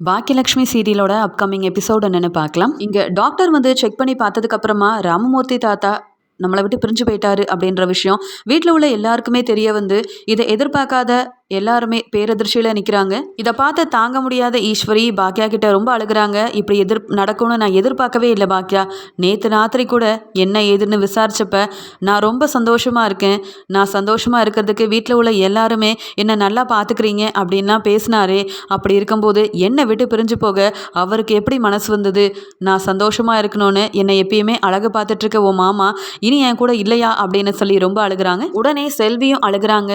Baakiyalakshmi சீரியலோட upcoming episode என்னன்னு பார்க்கலாம். இங்க டாக்டர் வந்து செக் பண்ணி பார்த்ததுக்கு அப்புறமா ராமமூர்த்தி தாத்தா நம்மளை விட்டு பிரிஞ்சு போயிட்டாரு அப்படின்ற விஷயம் வீட்டில் உள்ள எல்லாருக்குமே தெரிய வந்து இதை எதிர்பார்க்காத எல்லாருமே பேரதிர்ச்சியில் நிற்கிறாங்க. இதை பார்த்து தாங்க முடியாத ஈஸ்வரி பாக்கியா கிட்ட ரொம்ப அழுகுறாங்க. இப்படி நடக்கும்னு நான் எதிர்பார்க்கவே இல்லை பாக்கியா. நேற்று ராத்திரி கூட என்ன ஏதுன்னு விசாரிச்சப்ப நான் ரொம்ப சந்தோஷமா இருக்கேன். நான் சந்தோஷமா இருக்கிறதுக்கு வீட்டில் உள்ள எல்லாருமே என்னை நல்லா பார்த்துக்கிறீங்க அப்படின்லாம் பேசினாரே. அப்படி இருக்கும்போது என்னை விட்டு பிரிஞ்சு போக அவருக்கு எப்படி மனசு வந்தது? நான் சந்தோஷமா இருக்கணும்னு என்னை எப்பயுமே அழகு பார்த்துட்டு இருக்க உன் மாமா இனி என் கூட இல்லையா அப்படின்னு சொல்லி ரொம்ப அழுகுறாங்க. உடனே செல்வியும் அழுகுறாங்க.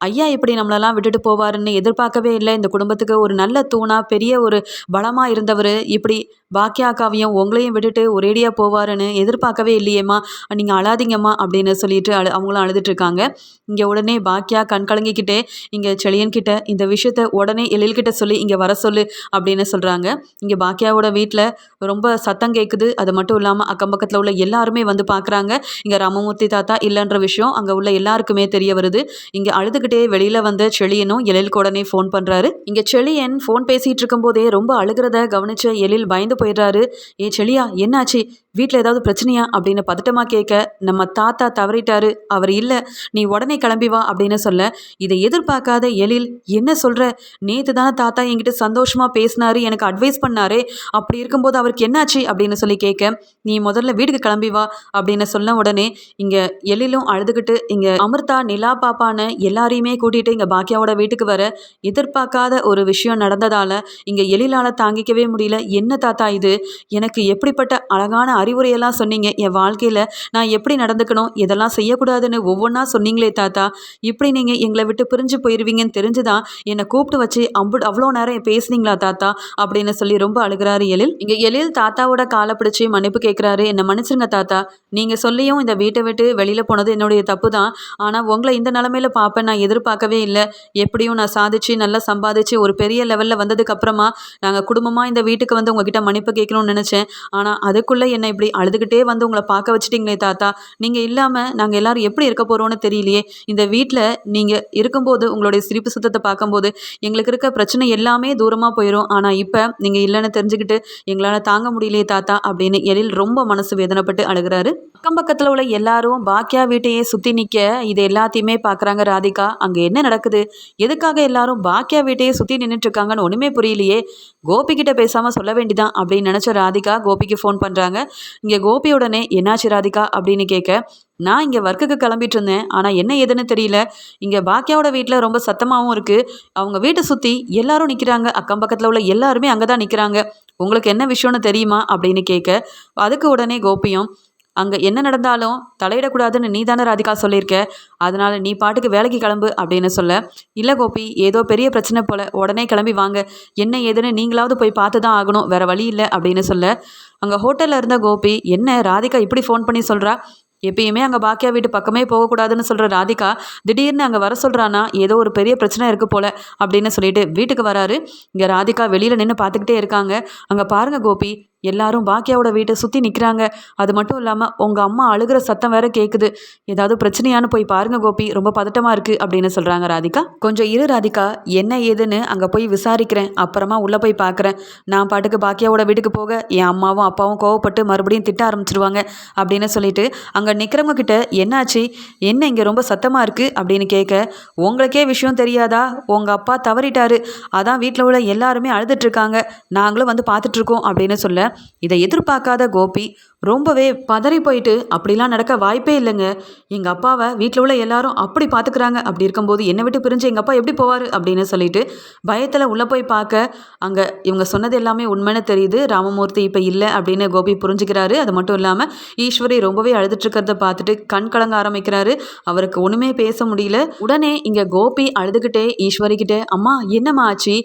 ஐயா இப்படி நம்மளெல்லாம் விட்டுட்டு போவாருன்னு எதிர்பார்க்கவே இல்லை. இந்த குடும்பத்துக்கு ஒரு நல்ல தூணா பெரிய ஒரு பலமாக இருந்தவர் இப்படி பாக்கியா அக்காவையும் உங்களையும் விட்டுட்டு ஒரேடியாக போவாருன்னு எதிர்பார்க்கவே இல்லையேம்மா, நீங்கள் அழாதீங்கம்மா அப்படின்னு சொல்லிட்டு அவங்களும் அழுதுட்ருக்காங்க. இங்கே உடனே பாக்கியா கண் கலங்கிக்கிட்டே இங்கே செழியன்கிட்ட இந்த விஷயத்த உடனே எழில்கிட்ட சொல்லி இங்கே வர சொல்லு அப்படின்னு சொல்கிறாங்க. இங்கே பாக்கியாவோட வீட்டில் ரொம்ப சத்தம் கேட்குது. அது மட்டும் இல்லாமல் அக்கம் பக்கத்தில் உள்ள எல்லாருமே வந்து பார்க்குறாங்க. இங்கே ராமமூர்த்தி தாத்தா இல்லைன்ற விஷயம் அங்கே உள்ள எல்லாருக்குமே தெரிய வருது. இங்கே அழுதுகிட்டே வெளியில் வந்த செழியனும் எழிலுக்கு உடனே ஃபோன் பண்ணுறாரு. இங்கே செழியன் ஃபோன் பேசிகிட்டு இருக்கும்போதே ரொம்ப அழுகிறத கவனிச்ச எழில் பயந்து போயிடுறாரு. ஏ செழியா, என்னாச்சு? வீட்டில் ஏதாவது பிரச்சனையா அப்படின்னு பதட்டமாக கேட்க, நம்ம தாத்தா தவறிட்டாரு, அவர் இல்லை, நீ உடனே கிளம்பி வா அப்படின்னு சொல்ல, இதை எதிர்பார்க்காத எழில், என்ன சொல்கிற? நேற்று தானே தாத்தா என்கிட்ட சந்தோஷமாக பேசினாரு, எனக்கு அட்வைஸ் பண்ணாரே, அப்படி இருக்கும்போது அவருக்கு என்னாச்சு அப்படின்னு சொல்லி கேட்க, நீ முதல்ல வீட்டுக்கு கிளம்பி வா அப்படின்னு சொன்ன உடனே இங்கே எழிலும் அழுதுகிட்டு இங்கே அமிர்தா நிலா பாப்பான்னு எல்லாரையுமே கூட்டிகிட்டு இங்கே பாக்கியாவோட வீட்டுக்கு வர, எதிர்பார்க்காத ஒரு விஷயம் நடந்ததால் இங்கே எழிலால் தாங்கிக்கவே முடியல. என்ன தாத்தா இது? எனக்கு எப்படிப்பட்ட அழகான அறிவுரையெல்லாம் சொன்னீங்க. என் வாழ்க்கையில் நான் எப்படி நடந்துக்கணும், இதெல்லாம் செய்யக்கூடாதுன்னு ஒவ்வொன்றா சொன்னீங்களே தாத்தா. இப்படி நீங்கள் எங்களை விட்டு பிரிஞ்சு போயிடுவீங்கன்னு தெரிஞ்சுதான் என்னை கூப்பிட்டு வச்சு அவ்வளோ நேரம் பேசுனீங்களா தாத்தா அப்படின்னு சொல்லி ரொம்ப அழுகிறாரு எழில். இங்கே எழில் தாத்தாவோட காலை பிடிச்சி மன்னிப்பு கேட்குறாரு. என்னை மன்னிச்சிருங்க தாத்தா, நீங்கள் சொல்லியும் இந்த வீட்டை விட்டு வெளியில் போனது என்னுடைய தப்பு தான். ஆனால் உங்களை இந்த நிலமையில பார்ப்பேன் நான் எதிர்பார்க்கவே இல்லை. எப்படியும் நான் சாதிச்சு நல்லா சம்பாதிச்சு ஒரு பெரிய லெவலில் வந்ததுக்கு அப்புறமா நாங்கள் குடும்பமாக இந்த வீட்டுக்கு வந்து உங்ககிட்ட மன்னிப்பு கேட்கணும்னு நினச்சேன். ஆனால் அதுக்குள்ளே என்னை இப்படி அழுதுகிட்டே வந்து உங்களை பார்க்க வச்சுட்டிங்களே தாத்தா. நீங்கள் இல்லாமல் நாங்கள் எல்லாரும் எப்படி இருக்க போகிறோன்னு தெரியலையே. இந்த வீட்டில் நீங்கள் இருக்கும்போது உங்களுடைய சிரிப்பு சுத்தத்தை பார்க்கும்போது எங்களுக்கு இருக்க பிரச்சனை எல்லாமே தூரமாக போயிடும். ஆனால் இப்போ நீங்கள் இல்லைன்னு தெரிஞ்சுக்கிட்டு எங்களால் தாங்க முடியலையே தாத்தா அப்படின்னு எழில் ரொம்ப மனசு வேதனைப்பட்டு அழுகிறாரு. அக்கம் பக்கத்தில் உள்ள எல்லாரும் பாக்கியா வீட்டையே சுற்றி நிற்க இது எல்லாத்தையுமே பார்க்குறாங்க ராதிகா. அங்கே என்ன நடக்குது? எதுக்காக எல்லாரும் பாக்கியா வீட்டையே சுற்றி நின்றுட்டு இருக்காங்கன்னு ஒன்றுமே புரியலையே. கோபிக்கிட்ட பேசாமல் சொல்ல வேண்டிதான் அப்படின்னு நினச்ச ராதிகா கோபிக்கு ஃபோன் பண்ணுறாங்க. இங்கே கோபி உடனே என்னாச்சு ராதிகா அப்படின்னு கேட்க, நான் இங்கே ஒர்க்குக்கு கிளம்பிட்டு இருந்தேன், ஆனால் என்ன ஏதுன்னு தெரியல. இங்கே பாக்கியாவோட வீட்டில் ரொம்ப சத்தமாகவும் இருக்குது. அவங்க வீட்டை சுற்றி எல்லாரும் நிற்கிறாங்க. அக்கம் பக்கத்தில் உள்ள எல்லாருமே அங்கே தான் நிற்கிறாங்க. உங்களுக்கு என்ன விஷயம்னு தெரியுமா அப்படின்னு கேட்க, அதுக்கு உடனே கோபியும், அங்கே என்ன நடந்தாலும் தலையிடக்கூடாதுன்னு நீ தானே ராதிகா சொல்லியிருக்க, அதனால் நீ பாட்டுக்கு வேலைக்கு கிளம்பு அப்படின்னு சொல்ல, இல்லை கோபி, ஏதோ பெரிய பிரச்சனை போல், உடனே கிளம்பி வாங்க, என்ன ஏதுன்னு நீங்களாவது போய் பார்த்து தான் ஆகணும், வேறு வழி இல்லை அப்படின்னு சொல்ல, அங்கே ஹோட்டலில் இருந்த கோபி, என்ன ராதிகா இப்படி ஃபோன் பண்ணி சொல்கிறா? எப்பயுமே அங்கே பாக்கியா வீட்டு பக்கமே போகக்கூடாதுன்னு சொல்கிற ராதிகா திடீர்னு அங்கே வர சொல்கிறானா, ஏதோ ஒரு பெரிய பிரச்சனை இருக்குது போல் அப்படின்னு சொல்லிட்டு வீட்டுக்கு வராரு. இங்கே ராதிகா வெளியில் நின்று பார்த்துக்கிட்டே இருக்காங்க. அங்கே பாருங்கள் கோபி, எல்லாரும் பாக்கியாவோட வீட்டை சுற்றி நிற்கிறாங்க. அது மட்டும் இல்லாமல் உங்கள் அம்மா அழுகிற சத்தம் வேற கேட்குது. ஏதாவது பிரச்சனையானு போய் பாருங்க கோபி, ரொம்ப பதட்டமாக இருக்குது அப்படின்னு சொல்கிறாங்க ராதிகா. கொஞ்சம் இரு ராதிகா, என்ன ஏதுன்னு அங்கே போய் விசாரிக்கிறேன், அப்புறமா உள்ளே போய் பார்க்குறேன். நான் பாட்டுக்கு பாக்கியாவோட வீட்டுக்கு போக என் அம்மாவும் அப்பாவும் கோவப்பட்டு மறுபடியும் திட்ட ஆரம்பிச்சிருவாங்க அப்படின்னு சொல்லிட்டு அங்கே நிற்கிறவங்க கிட்ட என்னாச்சு, என்ன இங்கே ரொம்ப சத்தமாக இருக்குது அப்படின்னு கேட்க, உங்களுக்கே விஷயம் தெரியாதா, உங்கள் அப்பா தவறிட்டாரு, அதான் வீட்டில் உள்ள எல்லாருமே அழுதுட்ருக்காங்க, நாங்களும் வந்து பார்த்துட்ருக்கோம் அப்படின்னு சொல்ல, இதை எதிர்பார்க்காத கோபி ரொம்பவே பதறி போயிட்டு, அப்படிலாம் நடக்க வாய்ப்பே இல்லைங்க, எங்கள் அப்பாவை வீட்டில் உள்ள எல்லாரும் அப்படி பார்த்துக்கிறாங்க, அப்படி இருக்கும்போது என்னை விட்டு பிரிஞ்சு எங்கள் அப்பா எப்படி போவார் அப்படின்னு சொல்லிட்டு பயத்தில் உள்ளே போய் பார்க்க, அங்கே இவங்க சொன்னது எல்லாமே உண்மைன்னு தெரியுது. ராமமூர்த்தி இப்போ இல்லை அப்படின்னு கோபி புரிஞ்சுக்கிறாரு. அது மட்டும் இல்லாமல் ஈஸ்வரி ரொம்பவே அழுதுட்டுருக்கிறத பார்த்துட்டு கண் கலங்க ஆரம்பிக்கிறாரு. அவருக்கு ஒன்றுமே பேச முடியல. உடனே இங்கே கோபி அழுதுகிட்டே ஈஸ்வரிக்கிட்டே, அம்மா என்னம்மா ஆச்சு,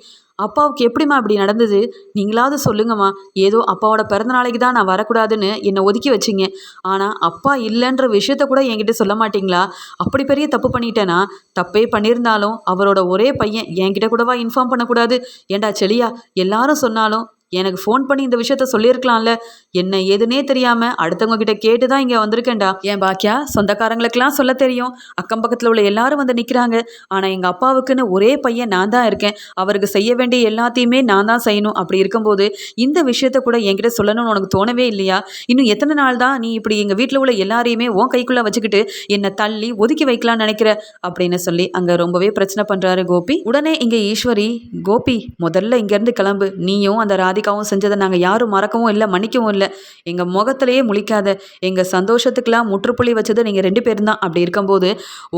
அப்பாவுக்கு எப்படிம்மா இப்படி நடந்தது, நீங்களாவது சொல்லுங்கம்மா, ஏதோ அப்பாவோட பிறந்த நாளைக்கு தான் நான் வரக்கூடாதுன்னு என்னை ஒதுக்கி வச்சிங்க, ஆனால் அப்பா இல்லைன்ற விஷயத்த கூட என்கிட்ட சொல்ல மாட்டிங்களா? அப்படி பெரிய தப்பு பண்ணிட்டேனா? தப்பே பண்ணியிருந்தாலும் அவரோட ஒரே பையன் என்கிட்ட கூடவா இன்ஃபார்ம் பண்ணக்கூடாது? ஏண்டா செளியா, எல்லாரும் சொன்னாலும் எனக்கு ஃபோன் பண்ணி இந்த விஷயத்த சொல்லியிருக்கலாம்ல, என்ன ஏதுன்னே தெரியாமல் அடுத்தவங்க கிட்ட கேட்டு தான் இங்கே வந்திருக்கேன்டா. ஏன் பாக்கியா, சொந்தக்காரங்களுக்கெல்லாம் சொல்ல தெரியும், அக்கம் பக்கத்தில் உள்ள எல்லாரும் வந்து நிற்கிறாங்க. ஆனால் எங்கள் அப்பாவுக்குன்னு ஒரே பையன் நான் தான் இருக்கேன். அவருக்கு செய்ய வேண்டிய எல்லாத்தையுமே நான் தான் செய்யணும். அப்படி இருக்கும்போது இந்த விஷயத்த கூட என்கிட்ட சொல்லணும்னு உனக்கு தோணவே இல்லையா? இன்னும் எத்தனை நாள் தான் நீ இப்படி எங்கள் வீட்டில் உள்ள எல்லாரையுமே உன் கைக்குள்ளே வச்சுக்கிட்டு என்னை தள்ளி ஒதுக்கி வைக்கலாம்னு நினைக்கிற அப்படின்னு சொல்லி அங்கே ரொம்பவே பிரச்சனை பண்ணுறாரு கோபி. உடனே இங்கே ஈஸ்வரி, கோபி முதல்ல இங்கேருந்து கிளம்பு. நீயும் அந்த ராதிகாவும் செஞ்சதை நாங்கள் யாரும் மறக்கவும் இல்லை, மன்னிக்கவும் இல்லை. எங்கள் முகத்திலேயே முழிக்காத. எங்கள் சந்தோஷத்துக்கெல்லாம் முற்றுப்புள்ளி வச்சது நீங்கள் 2 பேரும் தான். அப்படி இருக்கும்போது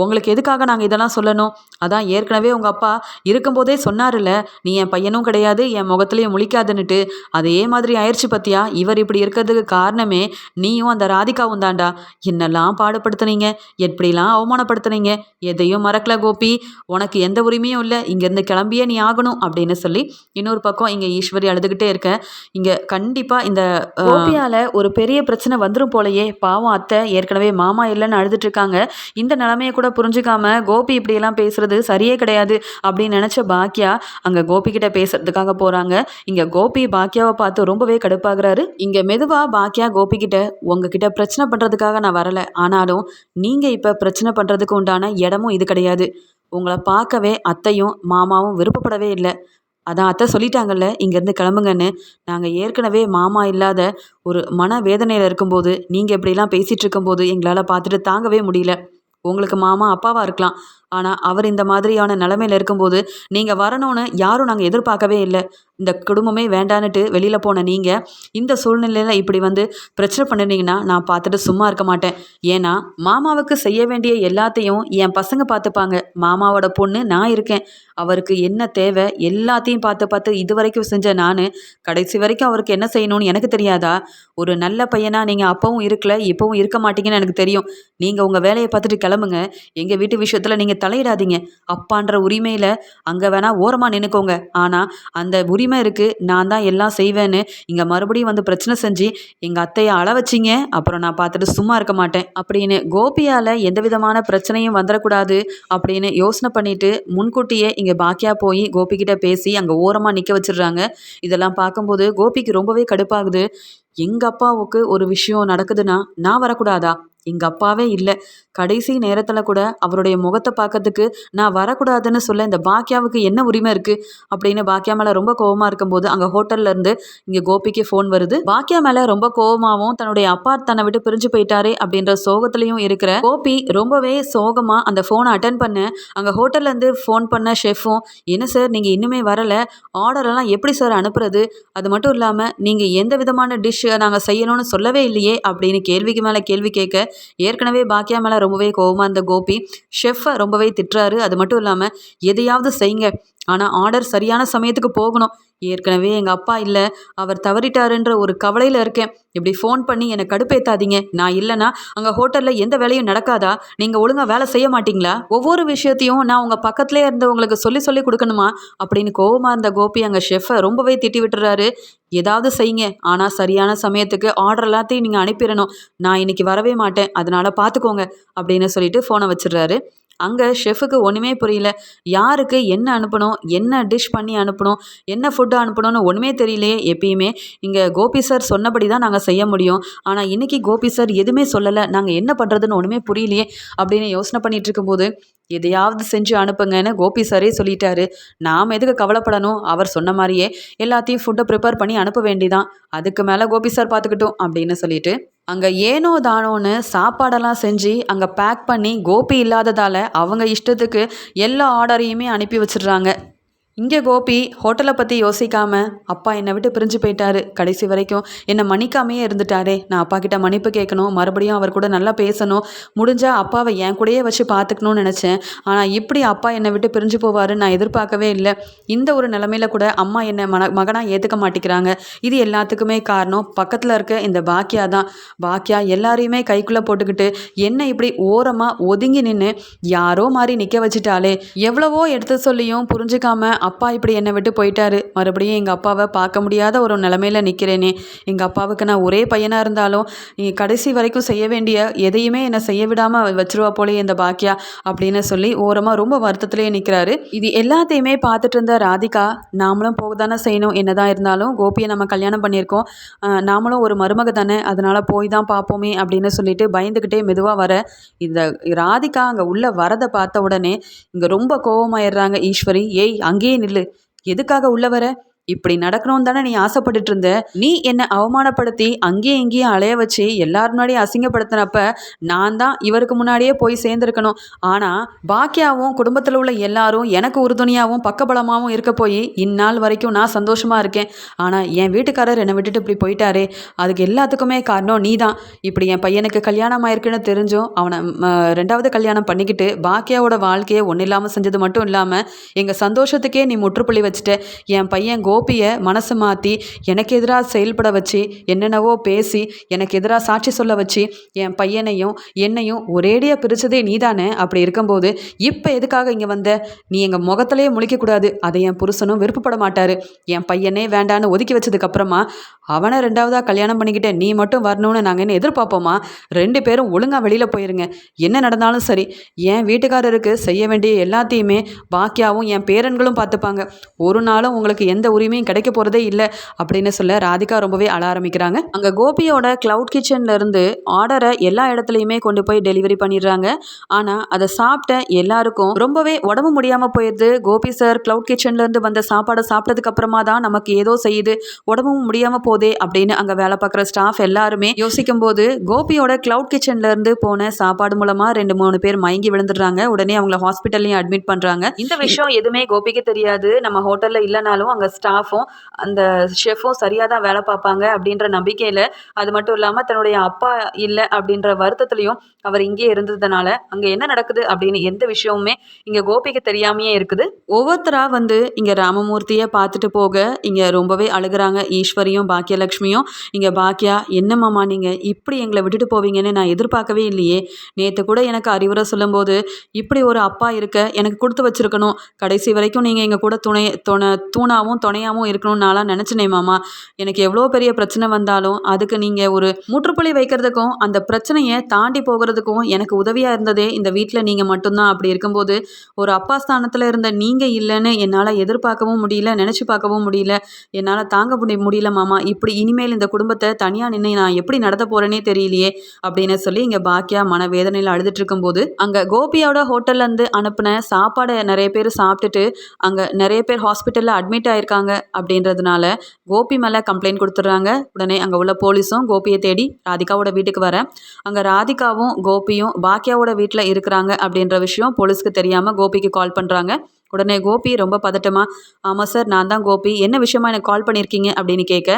உங்களுக்கு எதுக்காக நாங்கள் இதெல்லாம் சொல்லணும்? அதான் ஏற்கனவே உங்கள் அப்பா இருக்கும்போதே சொன்னார்ல, நீ என் பையனும் கிடையாது, என் முகத்திலேயே முழிக்காதுன்னுட்டு. அதே மாதிரி ஆயிடுச்சு பத்தியா. இவர் இப்படி இருக்கிறதுக்கு காரணமே நீயும் அந்த ராதிகாவும் தாண்டா. என்னெல்லாம் பாடுபடுத்துனீங்க, எப்படிலாம் அவமானப்படுத்துனீங்க. எதையும் மறக்கல கோபி. உனக்கு எந்த உரிமையும் இல்லை, இங்கேருந்து கிளம்பியே நீ ஆகணும் அப்படின்னு சொல்லி இன்னொரு பக்கம் இங்கே ஈஸ்வரி அழுதுகிட்டே இருக்க. இங்கே கண்டிப்பாக இந்த கோபியால் ஒரு பெரிய பிரச்சனை வந்துடும் போலயே. பாவம் அத்தை ஏற்கனவே மாமா இல்லைன்னு அழுதுட்டு இருக்காங்க. இந்த நிலைமையை கூட புரிஞ்சுக்காம கோபி இப்படியெல்லாம் பேசுறது சரியே கிடையாது அப்படின்னு நினச்ச பாக்கியா அங்கே கோபி கிட்ட பேசுறதுக்காக போகிறாங்க. இங்கே கோபி பாக்கியாவை பார்த்து ரொம்பவே கடுப்பாகிறாரு. இங்கே மெதுவாக பாக்கியா கோபி கிட்ட, உங்ககிட்ட பிரச்சனை பண்ணுறதுக்காக நான் வரலை, ஆனாலும் நீங்கள் இப்போ பிரச்சனை பண்ணுறதுக்கு உண்டான இடமும் இது கிடையாது. உங்களை பார்க்கவே அத்தையும் மாமாவும் விருப்பப்படவே இல்லை. அதான் அத்தை சொல்லிட்டாங்கல்ல இங்கேருந்து கிளம்புங்கன்னு. நாங்கள் ஏற்கனவே மாமா இல்லாத ஒரு மன வேதனையில் இருக்கும்போது நீங்கள் இப்படிலாம் பேசிகிட்டு இருக்கும்போது எங்களால் பார்த்துட்டு தாங்கவே முடியல. உங்களுக்கு மாமா அப்பாவாக இருக்கலாம், ஆனால் அவர் இந்த மாதிரியான நிலைமையில் இருக்கும்போது நீங்கள் வரணும்னு யாரும் நாங்கள் எதிர்பார்க்கவே இல்லை. இந்த குடும்பமே வேண்டான்னுட்டு வெளியில் போன நீங்கள் இந்த சூழ்நிலையில் இப்படி வந்து பிரச்சனை பண்ணினீங்கன்னா நான் பார்த்துட்டு சும்மா இருக்க மாட்டேன். ஏன்னா மாமாவுக்கு செய்ய வேண்டிய எல்லாத்தையும் என் பசங்க பார்த்துப்பாங்க. மாமாவோட பொண்ணு நான் இருக்கேன். அவருக்கு என்ன தேவை எல்லாத்தையும் பார்த்து பார்த்து இது வரைக்கும் செஞ்ச நான் கடைசி வரைக்கும் அவருக்கு என்ன செய்யணும்னு எனக்கு தெரியாதா? ஒரு நல்ல பையனாக நீங்கள் அப்பவும் இருக்கல, இப்போவும் இருக்க மாட்டீங்கன்னு எனக்கு தெரியும். நீங்கள் உங்கள் வேலையை பார்த்துட்டு கிளம்புங்க. எங்கள் வீட்டு விஷயத்தில் நீங்கள் தலையிடாதீங்க. அப்பான்ற உரிமையில் அங்கே வேணால் ஓரமாக நின்றுக்கோங்க. ஆனால் அந்த உரிமை இருக்குது, நான் தான் எல்லாம் செய்வேன்னு இங்கே மறுபடியும் வந்து பிரச்சனை செஞ்சு எங்கள் அத்தையை அள வச்சிங்க. அப்புறம் நான் பார்த்துட்டு சும்மா இருக்க மாட்டேன் அப்படின்னு கோபியால் எந்த விதமான பிரச்சனையும் வந்துடக்கூடாது அப்படின்னு யோசனை பண்ணிட்டு முன்கூட்டியே இங்கே பாக்கியா போய் கோபிக்கிட்ட பேசி அங்கே ஓரமாக நிற்க வச்சிடுறாங்க. இதெல்லாம் பார்க்கும்போது கோபிக்கு ரொம்பவே கடுப்பாகுது. எங்கள் அப்பாவுக்கு ஒரு விஷயம் நடக்குதுன்னா நான் வரக்கூடாதா? எங்கள் அப்பாவே இல்லை, கடைசி நேரத்தில் கூட அவருடைய முகத்தை பார்க்கறதுக்கு நான் வரக்கூடாதுன்னு சொல்ல இந்த பாக்கியாவுக்கு என்ன உரிமை இருக்குது அப்படின்னு பாக்கியா மேலே ரொம்ப கோவமாக இருக்கும்போது அங்கே ஹோட்டல்லேருந்து இங்கே கோபிக்கு ஃபோன் வருது. பாக்கியா மேலே ரொம்ப கோவமாகவும் தன்னுடைய அப்பா தன்னை விட்டு பிரிஞ்சு போயிட்டாரே அப்படின்ற சோகத்துலையும் இருக்கிற கோபி ரொம்பவே சோகமாக அந்த ஃபோனை அட்டன் பண்ண அங்கே ஹோட்டல்லேருந்து ஃபோன் பண்ண ஷெஃப்பும், என்ன சார் நீங்கள் இன்னுமே வரலை, ஆர்டரெல்லாம் எப்படி சார் அனுப்புறது, அது மட்டும் இல்லாமல் நீங்கள் எந்த விதமான டிஷ் நாங்கள் செய்யணும்னு சொல்லவே இல்லையே அப்படின்னு கேள்விக்கு மேலே கேள்வி கேட்க ஏற்கனவே பாக்கியா மேலே ரொம்பவே கோவமாக இருந்த கோபி ஷெஃப்பை ரொம்பவே திட்டுறாரு. அது மட்டும் இல்லாமல் எதையாவது செய்யுங்க, ஆனால் ஆர்டர் சரியான சமயத்துக்கு போகணும். ஏற்கனவே எங்கள் அப்பா இல்லை, அவர் தவறிட்டாருன்ற ஒரு கவலையில் இருக்கேன். இப்படி ஃபோன் பண்ணி என்னை கடுப்பேற்றாதீங்க. நான் இல்லைன்னா அங்கே ஹோட்டலில் எந்த வேலையும் நடக்காதா? நீங்கள் ஒழுங்காக வேலை செய்ய மாட்டிங்களா? ஒவ்வொரு விஷயத்தையும் நான் உங்கள் பக்கத்துலேயே இருந்தவங்களுக்கு சொல்லி சொல்லி கொடுக்கணுமா அப்படின்னு கோவமாக இருந்த கோபி அங்கே ஷெஃப்பை ரொம்பவே திட்டி விட்டுறாரு. ஏதாவது செய்யுங்க, ஆனால் சரியான சமயத்துக்கு ஆர்டர் எல்லாத்தையும் நீங்கள் அனுப்பிடணும். நான் இன்னைக்கு வரவே மாட்டேன், அதனால் பார்த்துக்கோங்க அப்படின்னு சொல்லிட்டு ஃபோனை வச்சிடுறாரு. அங்கே ஷெஃபுக்கு ஒன்றுமே புரியல. யாருக்கு என்ன அனுப்பணும், என்ன டிஷ் பண்ணி அனுப்பணும், என்ன ஃபுட்டு அனுப்பணும்னு ஒன்றுமே தெரியலையே. எப்பயுமே இங்கே கோபி சார் சொன்னபடி தான் நாங்கள் செய்ய முடியும், ஆனால் இன்றைக்கி கோபி சார் எதுவுமே சொல்லலை, நாங்கள் என்ன பண்ணுறதுன்னு ஒன்றுமே புரியலையே அப்படின்னு யோசனை பண்ணிகிட்டு இருக்கும்போது எதையாவது செஞ்சு அனுப்புங்கன்னு கோபி சாரே சொல்லிட்டாரு. நாம் எதுக்கு கவலைப்படணும், அவர் சொன்ன மாதிரியே எல்லாத்தையும் ஃபுட்டை ப்ரிப்பேர் பண்ணி அனுப்ப வேண்டிதான், அதுக்கு மேலே கோபி சார் பார்த்துக்கிட்டோம் அப்படின்னு சொல்லிட்டு அங்கே ஏனோ தானோன்னு சாப்பாடெல்லாம் செஞ்சு அங்கே பேக் பண்ணி கோபி இல்லாததால் அவங்க இஷ்டத்துக்கு எல்லா ஆர்டரையுமே அனுப்பி வச்சிடுறாங்க. இங்கே கோபி ஹோட்டலை பற்றி யோசிக்காமல், அப்பா என்னை விட்டு பிரிஞ்சு போயிட்டாரு, கடைசி வரைக்கும் என்னை மன்னிக்காமையே இருந்துட்டாரே, நான் அப்பா கிட்ட மன்னிப்பு கேட்கணும், மறுபடியும் அவர் கூட நல்லா பேசணும், முடிஞ்சால் அப்பாவை என் கூடயே வச்சு பார்த்துக்கணும்னு நினச்சேன். ஆனால் இப்படி அப்பா என்னை விட்டு பிரிஞ்சு போவார் நான் எதிர்பார்க்கவே இல்லை. இந்த ஒரு நிலமையில கூட அம்மா என்னை மகனாக ஏற்றுக்க மாட்டேங்கிறாங்க. இது எல்லாத்துக்குமே காரணம் பக்கத்தில் இருக்க இந்த பாக்கியா தான். பாக்கியா எல்லாரையுமே கைக்குள்ளே போட்டுக்கிட்டு என்னை இப்படி ஓரமாக ஒதுங்கி நின்று யாரோ மாதிரி நிற்க வச்சுட்டாலே. எவ்வளவோ எடுத்து சொல்லியும் புரிஞ்சுக்காம என் அப்பா இப்படி என்னை விட்டு போயிட்டாரு, மறுபடியும் எங்கள் அப்பாவை பார்க்க முடியாத ஒரு நிலமையில நிற்கிறேனே. எங்கள் அப்பாவுக்கு நான் ஒரே பையனாக இருந்தாலும் கடைசி வரைக்கும் செய்ய வேண்டிய எதையுமே என்னை செய்ய விடாமல் வச்சிருவா போலயே இந்த பாக்கியா அப்படின்னு சொல்லி ஓரமாக ரொம்ப வருத்தத்திலேயே நிற்கிறாரு. இது எல்லாத்தையுமே பார்த்துட்டு இருந்த ராதிகா, நாமளும் போக தானே செய்யணும், என்னதான் இருந்தாலும் கோபியை நம்ம கல்யாணம் பண்ணியிருக்கோம், நாமளும் ஒரு மருமக தானே, அதனால போய் தான் பார்ப்போமே அப்படின்னு சொல்லிட்டு பயந்துக்கிட்டே மெதுவாக வர, இந்த ராதிகா அங்கே உள்ளே வரதை பார்த்த உடனே இங்கே ரொம்ப கோவமாயிடுறாங்க ஈஸ்வரி. ஏய் அங்கேயே நில்லு, எதுக்காக உள்ள வர? இப்படி நடக்கணும்னு தானே நீ ஆசைப்பட்டுட்டு இருந்த. நீ என்னை அவமானப்படுத்தி அங்கேயும் இங்கேயும் அலைய வச்சு எல்லார் முன்னாடியும் அசிங்கப்படுத்தினப்ப நான் தான் இவருக்கு முன்னாடியே போய் சேர்ந்துருக்கணும். ஆனால் பாக்கியாவும் குடும்பத்தில் உள்ள எல்லாரும் எனக்கு உறுதுணையாகவும் பக்கபலமாகவும் இருக்க போய் இந்நாள் வரைக்கும் நான் சந்தோஷமாக இருக்கேன். ஆனால் என் வீட்டுக்காரர் என்னை விட்டுட்டு இப்படி போயிட்டாரே, அதுக்கு எல்லாத்துக்குமே காரணம் நீ தான். இப்படி என் பையனுக்கு கல்யாணம் ஆயிருக்குன்னு தெரிஞ்சும் அவனை ரெண்டாவது கல்யாணம் பண்ணிக்கிட்டு பாக்கியாவோட வாழ்க்கையை ஒன்றும் இல்லாமல் செஞ்சது மட்டும் இல்லாமல் எங்கள் சந்தோஷத்துக்கே நீ முற்றுப்புள்ளி வச்சுட்ட. என் பையன் கோபியை மனசு மாற்றி எனக்கு எதிராக செயல்பட வச்சு என்னென்னவோ பேசி எனக்கு எதிராக சாட்சி சொல்ல வச்சு என் பையனையும் என்னையும் ஒரேடியாக பிரித்ததே நீதானே. அப்படி இருக்கும்போது இப்போ எதுக்காக இங்கே வந்த? நீ எங்கள் முகத்திலேயே முழிக்கக்கூடாது. அதை என் புருஷனும் விருப்பப்பட மாட்டார். என் பையனே வேண்டான்னு ஒதுக்கி வச்சதுக்கப்புறமா அவனை ரெண்டாவதாக கல்யாணம் பண்ணிக்கிட்ட நீ மட்டும் வரணும்னு நாங்கள் என்ன எதிர்பார்ப்போமா? 2 பேரும் ஒழுங்காக வெளியில் போயிருங்க. என்ன நடந்தாலும் சரி, என் வீட்டுக்காரருக்கு செய்ய வேண்டிய எல்லாத்தையுமே பாக்கியாவும் என் பேரன்களும் பார்த்துப்பாங்க. ஒரு நாளும் உங்களுக்கு எந்த உரிமையும் கிடைக்க போகிறதே இல்லை அப்படின்னு சொல்ல ராதிகா ரொம்பவே அழ ஆரம்பிக்கிறாங்க. அங்கே கோபியோட கிளவுட் கிச்சன்ல இருந்து ஆர்டரை எல்லா இடத்துலையுமே கொண்டு போய் டெலிவரி பண்ணிடுறாங்க. ஆனால் அதை சாப்பிட்ட எல்லாருக்கும் ரொம்பவே உடம்பு முடியாமல் போயிடுது. கோபி சார் கிளவுட் கிச்சன்லேருந்து வந்த சாப்பாடை சாப்பிட்டதுக்கு அப்புறமா தான் நமக்கு ஏதோ செய்யுது, உடம்பும் முடியாமல் போதே அப்படின்னு அங்கே வேலை பார்க்குற ஸ்டாஃப் எல்லாருமே யோசிக்கும் போது கோபியோட கிளவுட் கிச்சன்லேருந்து போன சாப்பாடு மூலமாக 2-3 பேர் மயங்கி விழுந்துடுறாங்க. உடனே அவங்கள ஹாஸ்பிட்டல்லையும் அட்மிட் பண்ணுறாங்க. இந்த விஷயம் எதுவுமே கோபிக்கு தெரியாது. நம்ம ஹோட்டலில் இல்லைனாலும் அங்கே ஸ்டாஃபும் அந்த ஷெஃபும் சரியாக தான் வேலை பார்ப்பாங்க அப்படின்ற நம்பிக்கையில், அது மட்டும் இல்லாமல் தன்னுடைய அப்பா இல்லை அப்படின்ற வருத்தத்துலையும் அவர் இங்கே இருந்ததுனால அங்கே என்ன நடக்குது அப்படின்னு எந்த விஷயமுமே இங்கே கோபிக்கு தெரியாமையே இருக்குது. ஒவ்வொருத்தராக வந்து இங்கே ராமமூர்த்தியை பார்த்துட்டு போக இங்கே ரொம்பவே அழுகிறாங்க ஈஸ்வரியும் பாக்கியலட்சுமியும். இங்கே பாக்கியா, என்னம்மாமா நீங்கள் இப்படி எங்களை விட்டுட்டு போவீங்கன்னு நான் எதிர்பார்க்கவே இல்லையே. நேற்று கூட எனக்கு அறிவுரை சொல்லும்போது இப்படி ஒரு அப்பா இருக்க எனக்கு கொடுத்து வச்சிருக்கணும். கடைசி வரைக்கும் நீங்கள் எங்கள் கூட தூணாவும் துணையாகவும் இருக்கணும்னு நான்லாம் நினச்சினே மாமா. எனக்கு எவ்வளோ பெரிய பிரச்சனை வந்தாலும் அதுக்கு நீங்கள் ஒரு முற்றுப்புள்ளி வைக்கிறதுக்கும் அந்த பிரச்சனையை தாண்டி போகிறதுக்கும் எனக்கு உதவியாக இருந்ததே இந்த வீட்டில் நீங்கள் மட்டும்தான். அப்படி இருக்கும்போது ஒரு அப்பா ஸ்தானத்தில் இருந்த நீங்கள் இல்லைன்னு என்னால் எதிர்பார்க்கவும் முடியல, நினச்சி பார்க்கவும் முடியல, என்னால் தாங்க முடியல மாமா. இப்படி இனிமேல் இந்த குடும்பத்தை தனியாக நின்று நான் எப்படி நடத்த போகிறேனே தெரியலையே அப்படின்னு சொல்லி இங்கே பாக்கியா மனவேதனையில் அழுதுட்டு இருக்கும்போது அங்கே கோபியோட ஹோட்டல்லேருந்து அனுப்பின சாப்பாடை நிறைய பேர் சாப்பிட்டுட்டு அங்கே நிறைய பேர் ஹாஸ்பிட்டலில் அட்மிட் ஆயிருக்காங்க. அப்படின்றதுனால கோபி மேலே கம்ப்ளைண்ட் கொடுத்துட்றாங்க. உடனே அங்கே உள்ள போலீஸும் கோபியை தேடி ராதிகாவோட வீட்டுக்கு வர அங்கே ராதிகாவும் கோபியும் பாக்கியாவோட வீட்டில் இருக்கிறாங்க அப்படின்ற விஷயம் போலீஸ்க்கு தெரியாமல் கோபிக்கு கால் பண்ணுறாங்க. உடனே கோபி ரொம்ப பதட்டமா, ஆமாம் சார் நான் தான் கோபி, என்ன விஷயமா எனக்கு கால் பண்ணியிருக்கீங்க அப்படின்னு கேட்க,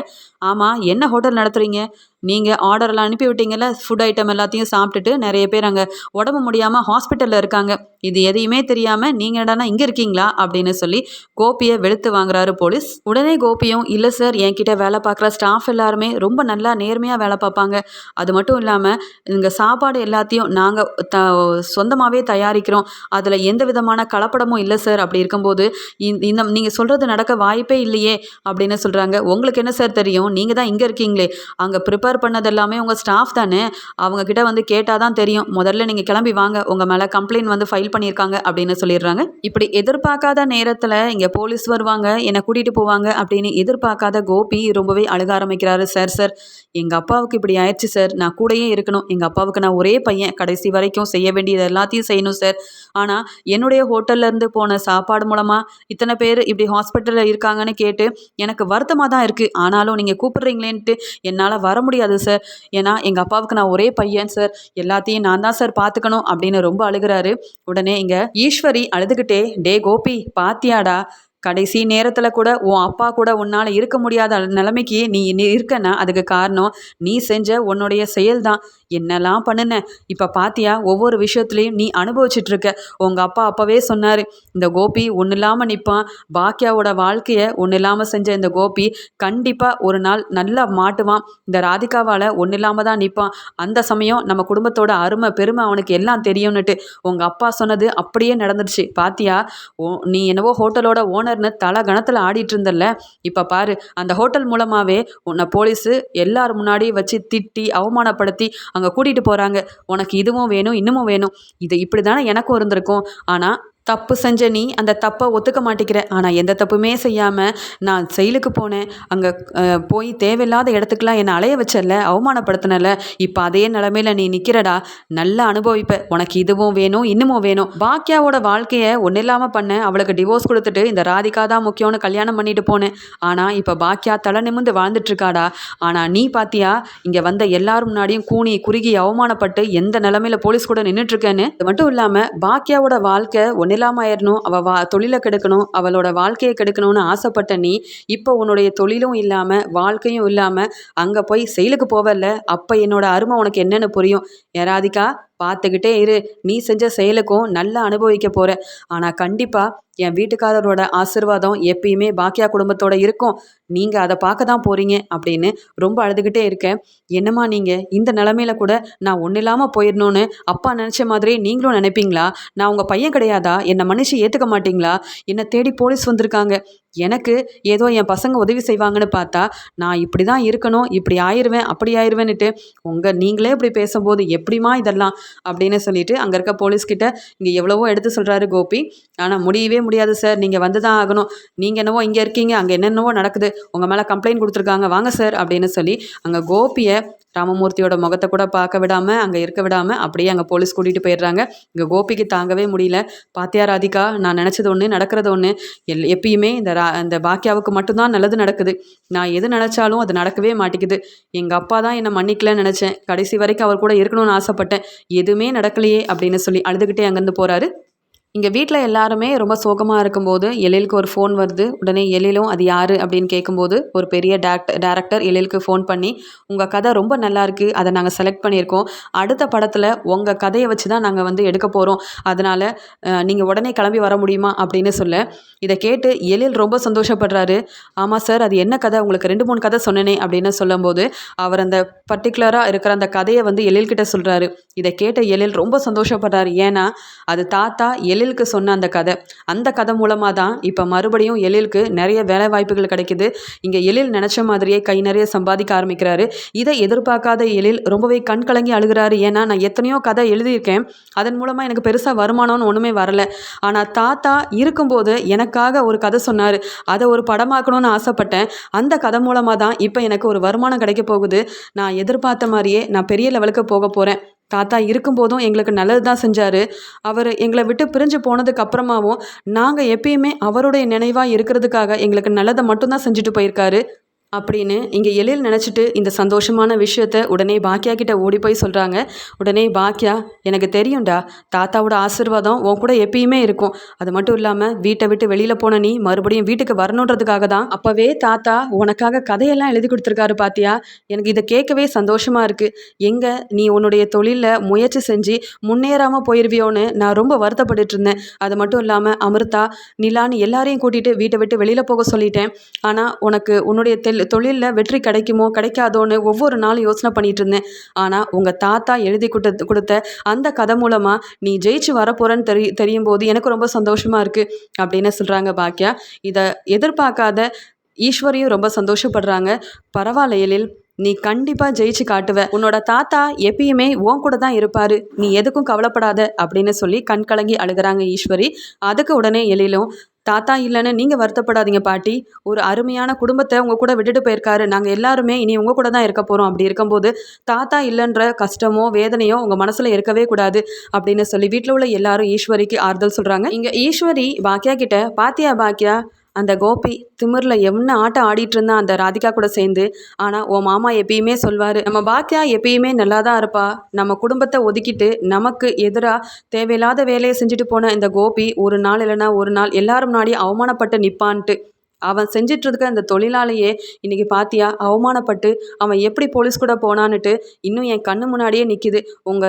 ஆமாம் என்ன ஹோட்டல் நடத்துகிறீங்க, நீங்கள் ஆர்டரெல்லாம் அனுப்பி விட்டீங்கல்ல, ஃபுட் ஐட்டம் எல்லாத்தையும் சாப்பிட்டுட்டு நிறைய பேர் அங்கே உடம்பு முடியாமல் ஹாஸ்பிட்டலில் இருக்காங்க, இது எதையுமே தெரியாமல் நீங்கள் என்னடானா இங்கே இருக்கீங்களா அப்படின்னு சொல்லி கோபியை வெளுத்து வாங்குறாரு போலீஸ். உடனே கோபியும், இல்லை சார் என்கிட்ட வேலை பார்க்குற ஸ்டாஃப் எல்லாருமே ரொம்ப நல்லா நேர்மையாக வேலை பார்ப்பாங்க, அது மட்டும் இல்லாமல் இங்கே சாப்பாடு எல்லாத்தையும் நாங்கள் சொந்தமாகவே தயாரிக்கிறோம், அதில் எந்த விதமான கலப்படமும் இல்லை சார். அப்படி இருக்கும்போது இந்த நீங்கள் சொல்கிறது நடக்க வாய்ப்பே இல்லையே அப்படின்னு சொல்கிறாங்க. உங்களுக்கு என்ன சார் தெரியும், நீங்கள் தான் இங்கே இருக்கீங்களே, அங்கே ப்ரிப்பேர் பண்ணது எல்லாமே உங்கள் ஸ்டாஃப் தானே, அவங்கக்கிட்ட வந்து கேட்டால் தான் தெரியும், முதல்ல நீங்கள் கிளம்பி வாங்க, உங்கள் மேலே கம்ப்ளைண்ட் வந்து ஃபைல் பண்ணியிருக்காங்க அப்படின்னு சொல்லிடுறாங்க. இப்படி எதிர்பார்க்காத நேரத்தில் இங்கே போலீஸ் வருவாங்க, என்னை கூட்டிகிட்டு போவாங்க அப்படின்னு எதிர்பார்க்காத கோபி ரொம்பவே அழுக ஆரம்பிக்கிறாரு. சார் எங்கள் அப்பாவுக்கு இப்படி ஆயிடுச்சு சார், நான் கூடயே இருக்கணும், எங்கள் அப்பாவுக்கு நான் ஒரே பையன், கடைசி வரைக்கும் செய்ய வேண்டியது எல்லாத்தையும் செய்யணும் சார், ஆனால் என்னுடைய ஹோட்டல்லேருந்து போன சாப்பாடு மூலமாக இத்தனை பேர் இப்படி ஹாஸ்பிட்டலில் இருக்காங்கன்னு கேட்டு எனக்கு வருத்தமாக தான் இருக்குது, ஆனாலும் நீங்கள் கூப்பிட்றீங்களேன்ட்டு என்னால் வர முடியாது சார், ஏன்னா எங்கள் அப்பாவுக்கு நான் ஒரே பையன் சார், எல்லாத்தையும் நான் தான் சார் பார்த்துக்கணும் அப்படின்னு ரொம்ப அழுகிறாரு. உடனே இங்கே ஈஸ்வரி அழுதுகிட்டே, டே கோபி பாத்தியாடா, கடைசி நேரத்தில் கூட உன் அப்பா கூட உன்னால் இருக்க முடியாத நிலைமைக்கு நீ இருக்கன்னா அதுக்கு காரணம் நீ செஞ்ச உன்னுடைய செயல்தான். என்னெல்லாம் பண்ணுன இப்போ பாத்தியா, ஒவ்வொரு விஷயத்துலையும் நீ அனுபவிச்சிட்ருக்க. உங்கள் அப்பா அப்போவே சொன்னார், இந்த கோபி ஒன்றும் இல்லாமல் நிற்பான், பாக்கியாவோட வாழ்க்கையை ஒன்றும் இல்லாமல் செஞ்ச இந்த கோபி கண்டிப்பாக ஒரு நாள் நல்லா மாட்டுவான், இந்த ராதிகாவால் ஒன்றும் இல்லாமல் தான் நிற்பான், அந்த சமயம் நம்ம குடும்பத்தோட அருமை பெருமை அவனுக்கு எல்லாம் தெரியும்னுட்டு உங்கள் அப்பா சொன்னது அப்படியே நடந்துடுச்சு. பாத்தியா, நீ என்னவோ ஹோட்டலோட ஓனர் ஓனர்னு தலை கணத்தில் ஆடிட்டு இருந்தல்ல, இப்போ பாரு அந்த ஹோட்டல் மூலமாகவே உன்னை போலீஸு எல்லார் முன்னாடி வச்சு திட்டி அவமானப்படுத்தி அங்கே கூட்டிகிட்டு போகிறாங்க. உனக்கு இதுவும் வேணும் இன்னமும் வேணும். இது இப்படி தானே எனக்கும் இருந்திருக்கும். ஆனால் தப்பு செஞ்ச நீ அந்த தப்பை ஒத்துக்க மாட்டேங்கிற. ஆனால் எந்த தப்புமே செய்யாமல் நான் செயலுக்கு போனேன். அங்கே போய் தேவையில்லாத இடத்துக்குலாம் என்னை அலைய வச்சல, அவமானப்படுத்தினல. இப்போ அதே நிலமையில நீ நிற்கிறடா. நல்லா அனுபவிப்ப. உனக்கு இதுவும் வேணும் இன்னமும் வேணும். பாக்கியாவோட வாழ்க்கையை ஒன்றும் இல்லாமல் பண்ணேன். அவளுக்கு டிவோர்ஸ் கொடுத்துட்டு இந்த ராதிகா தான் முக்கியம்னு கல்யாணம் பண்ணிட்டு போனேன். ஆனால் இப்போ பாக்கியா தலை நிமிர்ந்து வாழ்ந்துட்டுருக்காடா. ஆனால் நீ பாத்தியா, இங்கே வந்த எல்லாரும் முன்னாடியும் கூனி குறுகி அவமானப்பட்டு எந்த நிலமையில போலீஸ் கூட நின்றுட்டுருக்கேன்னு. இது மட்டும் இல்லாமல் பாக்கியாவோட வாழ்க்கை இல்லாமல் ஆயிடணும், அவள் தொழிலை கெடுக்கணும், அவளோட வாழ்க்கையை கெடுக்கணும்னு ஆசைப்பட்ட நீ இப்போ உன்னுடைய தொழிலும் இல்லாமல் வாழ்க்கையும் இல்லாமல் அங்கே போய் செயலுக்கு போவல. அப்போ என்னோட அருமை உனக்கு என்னென்னு புரியும். ராதிகா, பார்த்துக்கிட்டே இரு. நீ செஞ்ச செயலுக்கும் நல்லா அனுபவிக்க போகிற. ஆனால் கண்டிப்பாக என் வீட்டுக்காரரோட ஆசீர்வாதம் எப்பயுமே பாக்கியா குடும்பத்தோட இருக்கும். நீங்கள் அதை பார்க்க தான் போகிறீங்க அப்படின்னு ரொம்ப அழுதுகிட்டே இருக்கேன். என்னம்மா நீங்கள் இந்த நிலமையில கூட நான் ஒன்றும் இல்லாமல் போயிடணும்னு அப்பா நினச்ச மாதிரி நீங்களும் நினைப்பீங்களா? நான் உங்கள் பையன் கிடையாதா? என்னை மனுஷி ஏற்றுக்க மாட்டிங்களா? என்னை தேடி போலீஸ் வந்திருக்காங்க. எனக்கு ஏதோ என் பசங்க உதவி செய்வாங்கன்னு பார்த்தா நான் இப்படி தான் இருக்கணும், இப்படி ஆயிடுவேன் அப்படி ஆயிடுவேன்னுட்டு நீங்களே இப்படி பேசும்போது எப்படிமா இதெல்லாம் அப்படின்னு சொல்லிட்டு அங்கே இருக்க போலீஸ்கிட்ட இங்கே எவ்வளவோ எடுத்து சொல்கிறாரு கோபி. ஆனால் முடியவே முடியாது சார், நீங்கள் வந்து தான் ஆகணும். நீங்கள் என்னவோ இங்கே இருக்கீங்க, அங்கே என்னென்னவோ நடக்குது, உங்கள் மேலே கம்ப்ளைண்ட் கொடுத்துருக்காங்க, வாங்க சார் அப்படின்னு சொல்லி அங்கே கோபியை ராமமூர்த்தியோட முகத்தை கூட பார்க்க விடாமல் அங்கே இருக்க விடாமல் அப்படியே அங்கே போலீஸ் கூட்டிகிட்டு போயிடுறாங்க. இங்கே கோபிக்கு தாங்கவே முடியல. பாத்தியா ராதிகா, நான் நினச்சது ஒன்று நடக்கிறது ஒன்று. எப்பயுமே இந்த பாக்கியாவுக்கு மட்டும்தான் நல்லது நடக்குது. நான் எது நினச்சாலும் அது நடக்கவே மாட்டேங்குது. எங்கள் அப்பா தான் என்னை மன்னிக்கலன்னு நினச்சேன். கடைசி வரைக்கும் அவர் கூட இருக்கணும்னு ஆசைப்பட்டேன். எதுவுமே நடக்கலையே அப்படின்னு சொல்லி அழுதுகிட்டே அங்கேருந்து போகிறாரு. இங்கே வீட்டில் எல்லாருமே ரொம்ப சோகமாக இருக்கும்போது எழிலுக்கு ஒரு ஃபோன் வருது. உடனே எழிலும் அது யார் அப்படின்னு கேட்கும்போது ஒரு பெரிய டேரக்டர் எழிலுக்கு ஃபோன் பண்ணி, உங்கள் கதை ரொம்ப நல்லாயிருக்கு, அதை நாங்கள் செலக்ட் பண்ணியிருக்கோம். அடுத்த படத்தில் உங்கள் கதையை வச்சு தான் நாங்கள் வந்து எடுக்க போகிறோம். அதனால் நீங்கள் உடனே கிளம்பி வர முடியுமா அப்படின்னு சொல்ல, இதை கேட்டு எழில் ரொம்ப சந்தோஷப்படுறாரு. ஆமாம் சார், அது என்ன கதை, உங்களுக்கு 2-3 கதை சொன்னேனே அப்படின்னு சொல்லும்போது அவர் அந்த பர்டிகுலராக இருக்கிற அந்த கதையை வந்து எழில்கிட்ட சொல்கிறாரு. இதை கேட்ட எழில் ரொம்ப சந்தோஷப்படுறாரு. ஏன்னா அது தாத்தா எழிலுக்கு சொன்ன அந்த கதை மூலமாக தான் இப்போ மறுபடியும் எழிலுக்கு நிறைய வேலை வாய்ப்புகள் கிடைக்குது. இங்கே எழில் நினச்ச மாதிரியே கை நிறைய சம்பாதிக்க ஆரம்பிக்கிறாரு. இதை எதிர்பார்க்காத எழில் ரொம்பவே கண் கலங்கி அழுகிறாரு. ஏன்னா நான் எத்தனையோ கதை எழுதியிருக்கேன், அதன் மூலமாக எனக்கு பெருசாக வருமானம்னு ஒன்றுமே வரலை. ஆனால் தாத்தா இருக்கும்போது எனக்காக ஒரு கதை சொன்னார், அதை ஒரு படமாக்கணும்னு ஆசைப்பட்டேன். அந்த கதை மூலமாக தான் இப்போ எனக்கு ஒரு வருமானம் கிடைக்க போகுது. நான் எதிர்பார்த்த மாதிரியே நான் பெரிய லெவலுக்கு போக போகிறேன். தாத்தா இருக்கும்போதும் எங்களுக்கு நல்லது தான் செஞ்சார். அவர் எங்களை விட்டு பிரிஞ்சு போனதுக்கு அப்புறமாவும் நாங்கள் எப்பயுமே அவருடைய நினைவாக இருக்கிறதுக்காக எங்களுக்கு நல்லதை மட்டும்தான் செஞ்சுட்டு போயிருக்காரு அப்படின்னு இங்கே எழில் நினச்சிட்டு இந்த சந்தோஷமான விஷயத்த உடனே பாக்கியா கிட்ட ஓடி போய் சொல்கிறாங்க. உடனே பாக்கியா, எனக்கு தெரியும்டா, தாத்தாவோட ஆசீர்வாதம் உன் கூட எப்பயுமே இருக்கும். அது மட்டும் இல்லாமல் வீட்டை விட்டு வெளியில் போன நீ மறுபடியும் வீட்டுக்கு வரணுன்றதுக்காக தான் அப்போவே தாத்தா உனக்காக கதையெல்லாம் எழுதி கொடுத்துருக்காரு. பாத்தியா, எனக்கு இதை கேட்கவே சந்தோஷமாக இருக்குது. எங்கே நீ உன்னுடைய தொழிலில் முயற்சி செஞ்சு முன்னேறாமல் போயிருவியோன்னு நான் ரொம்ப வருத்தப்பட்டு இருந்தேன். அது மட்டும் இல்லாமல் அமிர்தா, நிலான்னு எல்லாரையும் கூட்டிகிட்டு வீட்டை விட்டு வெளியில் போக சொல்லிட்டேன். ஆனால் உனக்கு உன்னுடைய தொழிலில் வெற்றி கிடைக்குமோ கிடைக்காதோன்னு ஒவ்வொரு நாளும் யோசனை பண்ணிட்டு இருந்தேன். ஆனால் உங்கள் தாத்தா எழுதி கொடுத்த அந்த கதை மூலமாக நீ ஜெயிச்சு வரப்போறன்னு தெரியும் போது எனக்கு ரொம்ப சந்தோஷமாக இருக்குது அப்படின்னு சொல்கிறாங்க பாக்கியா. இதை எதிர்பார்க்காத ஈஸ்வரியும் ரொம்ப சந்தோஷப்படுறாங்க. பரவாயில்ல எழில், நீ கண்டிப்பாக ஜெயிச்சு காட்டுவ. உன்னோட தாத்தா எப்பயுமே உன் கூட தான் இருப்பார், நீ எதுக்கும் கவலைப்படாத அப்படின்னு சொல்லி கண் கலங்கி அழுகிறாங்க ஈஸ்வரி. அதுக்கு உடனே எழிலும், தாத்தா இல்லைன்னு நீங்கள் வருத்தப்படாதீங்க பாட்டி, ஒரு அருமையான குடும்பத்தை உங்கள் கூட விட்டுட்டு போயிருக்காரு. நாங்கள் எல்லாருமே இனி உங்கள் கூட தான் இருக்க போகிறோம். அப்படி இருக்கும்போது தாத்தா இல்லைன்ற கஷ்டமோ வேதனையோ உங்கள் மனசில் இருக்கவே கூடாது அப்படின்னு சொல்லி வீட்டில் உள்ள எல்லாரும் ஈஸ்வரிக்கு ஆறுதல் சொல்கிறாங்க. இங்கே ஈஸ்வரி பாக்கியா கிட்ட, பாத்தியா பாக்கியா, அந்த கோபி திமிரில் என்ன ஆட்டம் ஆடிட்டு இருந்தான் அந்த ராதிகா கூட சேர்ந்து. ஆனால் உன் மாமா எப்பயுமே சொல்வார், நம்ம பாக்கியா எப்பயுமே நல்லா தான் இருப்பா, நம்ம குடும்பத்தை ஒதுக்கிட்டு நமக்கு எதிராக தேவையில்லாத வேலையை செஞ்சுட்டு போன இந்த கோபி ஒரு நாள் இல்லைன்னா ஒரு நாள் எல்லாரும் முன்னாடி அவமானப்பட்டு நிற்பான்ட்டு. அவன் செஞ்சிட்டு இருக்க அந்த தொழிலாலேயே இன்னைக்கு பாத்தியா அவமானப்பட்டு அவன் எப்படி போலீஸ் கூட போனான்னுட்டு இன்னும் என் கண்ணு முன்னாடியே நிக்குது. உங்க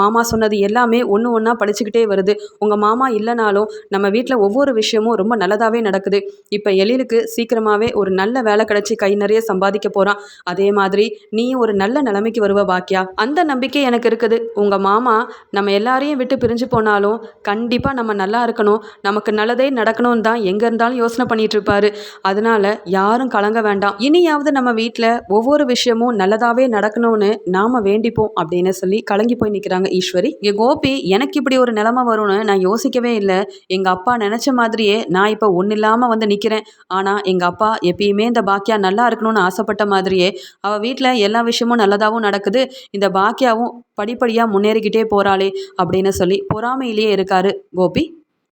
மாமா சொன்னது எல்லாமே ஒன்று ஒன்றா படிச்சுக்கிட்டே வருது. உங்க மாமா இல்லைனாலும் நம்ம வீட்டில் ஒவ்வொரு விஷயமும் ரொம்ப நல்லதாவே நடக்குது. இப்போ எழிலுக்கு சீக்கிரமாவே ஒரு நல்ல வேலை கிடைச்சி கை நிறைய சம்பாதிக்க போறான். அதே மாதிரி நீயும் ஒரு நல்ல நிலைமைக்கு வருவ பாக்கியா. அந்த நம்பிக்கை எனக்கு இருக்குது. உங்க மாமா நம்ம எல்லாரையும் விட்டு பிரிஞ்சு போனாலும் கண்டிப்பா நம்ம நல்லா இருக்கணும், நமக்கு நல்லதே நடக்கணும்னு தான் எங்க இருந்தாலும் யோசனை பண்ணிட்டு இருப்பாரு. அதனால யாரும் கலங்க வேண்டாம். இனியாவது நம்ம வீட்டில் ஒவ்வொரு விஷயமும் நல்லதாவே நடக்கணும்னு நாம வேண்டிப்போம் அப்படின்னு சொல்லி கலங்கி போய் நிற்கிறாங்க ஈஸ்வரி. இங்க கோபி எனக்கு இப்படி ஒரு நிலைமை வரும்னு நான் யோசிக்கவே இல்லை. எங்க அப்பா நினைச்ச மாதிரியே நான் இப்போ ஒன்றும் இல்லாமல் வந்து நிற்கிறேன். ஆனால் எங்கள் அப்பா எப்பயுமே இந்த பாக்கியா நல்லா இருக்கணும்னு ஆசைப்பட்ட மாதிரியே அவள் வீட்டில் எல்லா விஷயமும் நல்லதாகவும் நடக்குது. இந்த பாக்கியாவும் படிப்படியாக முன்னேறிக்கிட்டே போகிறாளே அப்படின்னு சொல்லி பொறாமையிலேயே இருக்காரு கோபி.